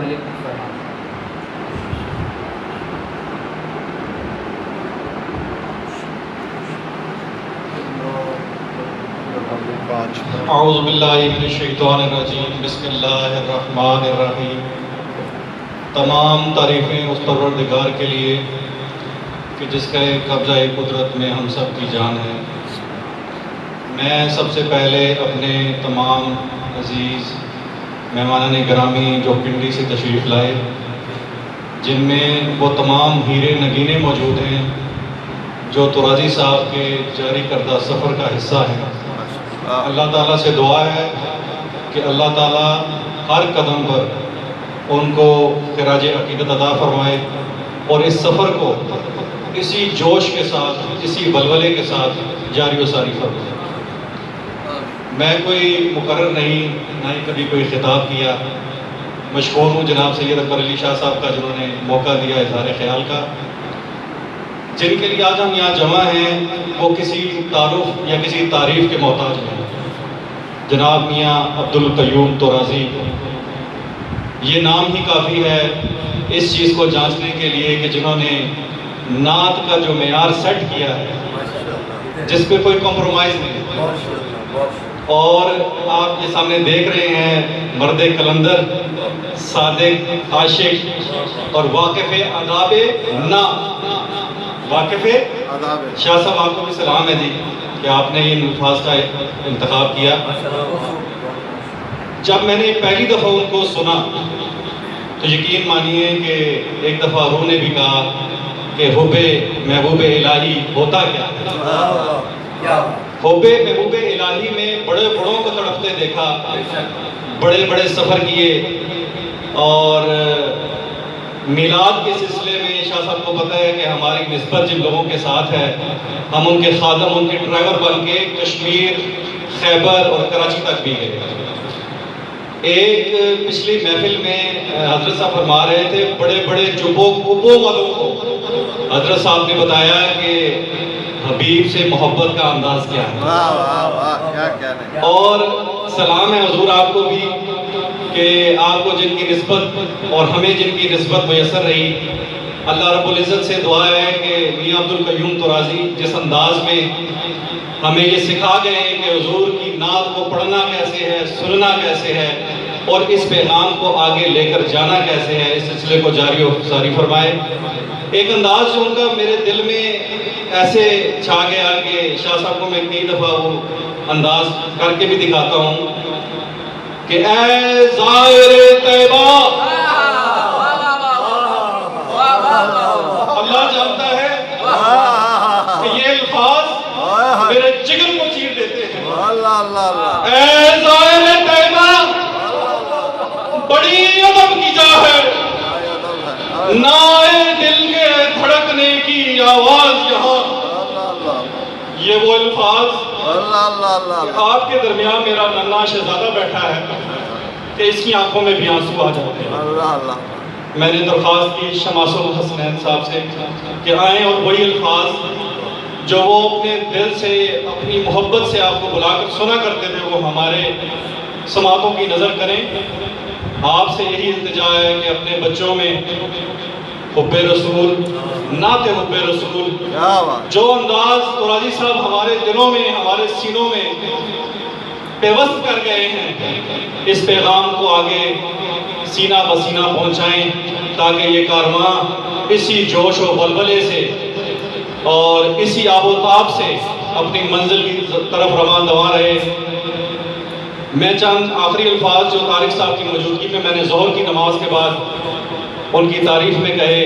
متعلق فرمائیں۔ اعوذ باللہ من الشیطان الرجیم، بسم اللہ الرحمن الرحیم۔ تمام تعریفیں اس پروردگار کے لیے کہ جس کا قبضہ قدرت میں ہم سب کی جان ہے۔ میں سب سے پہلے اپنے تمام عزیز مہمانان گرامی جو پنڈی سے تشریف لائے، جن میں وہ تمام ہیرے نگینے موجود ہیں جو ترازی صاحب کے جاری کردہ سفر کا حصہ ہیں، اللہ تعالیٰ سے دعا ہے کہ اللہ تعالیٰ ہر قدم پر ان کو خراج عقیدت عطا فرمائے اور اس سفر کو اسی جوش کے ساتھ، اسی ولولے کے ساتھ جاری و ساری فرمائے۔ میں کوئی مقرر نہیں، نہ ہی کبھی کوئی خطاب کیا۔ مشکور ہوں جناب سید اکبر علی شاہ صاحب کا جنہوں نے موقع دیا اظہار خیال کا۔ جن کے لیے آج ہم یہاں جمع ہیں وہ کسی تعارف یا کسی تعریف کے محتاج نہیں۔ جناب میاں عبد القیوم ترازی، یہ نام ہی کافی ہے اس چیز کو جانچنے کے لیے کہ جنہوں نے نعت کا جو معیار سیٹ کیا ہے، جس پہ کوئی کمپرومائز نہیں، اور آپ یہ سامنے دیکھ رہے ہیں مرد کلندر، صادق، عاشق اور واقف آداب واقف شاہ صاحب، آپ کو بھی سلام ہے جی کہ آپ نے ان الفاظ کا انتخاب کیا۔ جب میں نے پہلی دفعہ ان کو سنا تو یقین مانیے کہ ایک دفعہ روح نے بھی کہا کہ حب محبوب الہی ہوتا کیا ہے۔ حب محبوب الہی میں بڑے بڑوں کو تڑپتے دیکھا، بڑے بڑے سفر کیے، اور میلاد کے سلسلے میں شاہ صاحب کو پتہ ہے کہ ہماری نسبت جن لوگوں کے ساتھ ہے، ہم ان کے خادم، ان کے ڈرائیور بن کے کشمیر، خیبر اور کراچی تک بھی گئے۔ ایک پچھلی محفل میں حضرت صاحب فرما رہے تھے بڑے بڑے جبوں کبوں والوں کو حضرت صاحب نے بتایا کہ حبیب سے محبت کا انداز کیا ہے، اور سلام ہے حضور آپ کو بھی کہ آپ کو جن کی نسبت اور ہمیں جن کی نسبت میسر رہی، اللہ رب العزت سے دعا ہے کہ میاں عبد القیوم ترازی جس انداز میں ہمیں یہ سکھا گئے کہ حضور کی نعت کو پڑھنا کیسے ہے، سننا کیسے ہے، اور اس پیغام کو آگے لے کر جانا کیسے ہے، اس سلسلے کو جاری و ساری فرمائے۔ ایک انداز جو ان کا میرے دل میں ایسے چھا گیا کہ شاہ صاحب کو میں کئی دفعہ وہ انداز کر کے بھی دکھاتا ہوں کہ اے زائر طیبہ، اللہ جانتا ہے کہ یہ الفاظ میرے جگر کو چیر دیتے ہیں۔ اے زائر طیبہ، بڑی ادب کی جا ہے، نائے دل کے دھڑکنے کی آواز یہاں۔ یہ وہ الفاظ آپ کے درمیان میرا ننھا شہزادہ بیٹھا ہے کہ اس کی آنکھوں میں بھی آنسو آ جاتے ہیں۔ میں نے درخواست کی شماس الحسنین صاحب سے کہ آئیں اور وہی الفاظ جو وہ اپنے دل سے، اپنی محبت سے آپ کو بلا کر سنا کرتے تھے، وہ ہمارے سماعتوں کی نظر کریں۔ آپ سے یہی التجا ہے کہ اپنے بچوں میں حب رسول، نعت حب رسول، جو انداز ترازی صاحب ہمارے دلوں میں، ہمارے سینوں میں پیوست کر گئے ہیں، اس پیغام کو آگے سینہ بسینہ پہنچائیں تاکہ یہ کارواں اسی جوش و ولولے سے اور اسی آب و تاب سے اپنی منزل کی طرف رواں دواں رہے۔ میں چند آخری الفاظ جو طارق صاحب کی موجودگی میں نے ظہر کی نماز کے بعد ان کی تعریف میں کہے،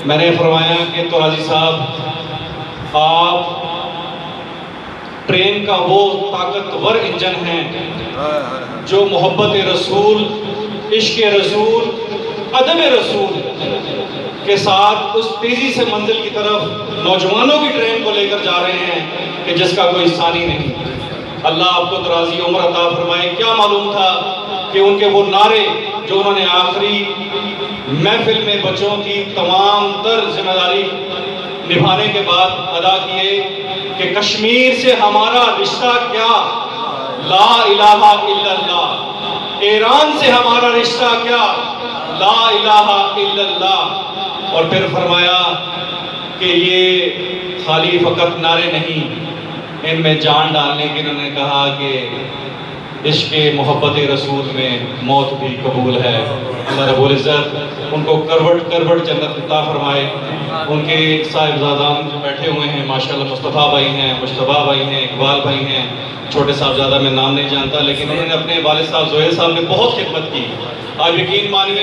میں نے فرمایا کہ ترازی صاحب، آپ ٹرین کا وہ طاقتور انجن ہیں جو محبت رسول، عشق رسول، ادب رسول کے ساتھ اس تیزی سے منزل کی طرف نوجوانوں کی ٹرین کو لے کر جا رہے ہیں کہ جس کا کوئی ثانی نہیں۔ اللہ آپ کو دراز عمر عطا فرمائے۔ کیا معلوم تھا کہ ان کے وہ نعرے جو انہوں نے آخری محفل میں بچوں کی تمام تر ذمہ داری نبھانے کے بعد ادا کیے کہ کشمیر سے ہمارا رشتہ کیا، لا الہ الا اللہ، ایران سے ہمارا رشتہ کیا، لا الہ الا اللہ، اور پھر فرمایا کہ یہ خالی فقط نعرے نہیں، ان میں جان ڈالنے کی انہوں نے کہا کہ عشق محبت رسول میں موت بھی قبول ہے۔ اللہ رب العزت ان کو کروٹ کروٹ جنت عطا فرمائے۔ ان کے صاحبزادان جو بیٹھے ہوئے ہیں ماشاءاللہ، مصطفیٰ بھائی ہیں، مجتبیٰ بھائی ہیں، اقبال بھائی ہیں، چھوٹے صاحبزادہ میں نام نہیں جانتا، لیکن انہوں نے اپنے والد صاحب زہیر صاحب نے بہت خدمت کی۔ آپ یقین مانیے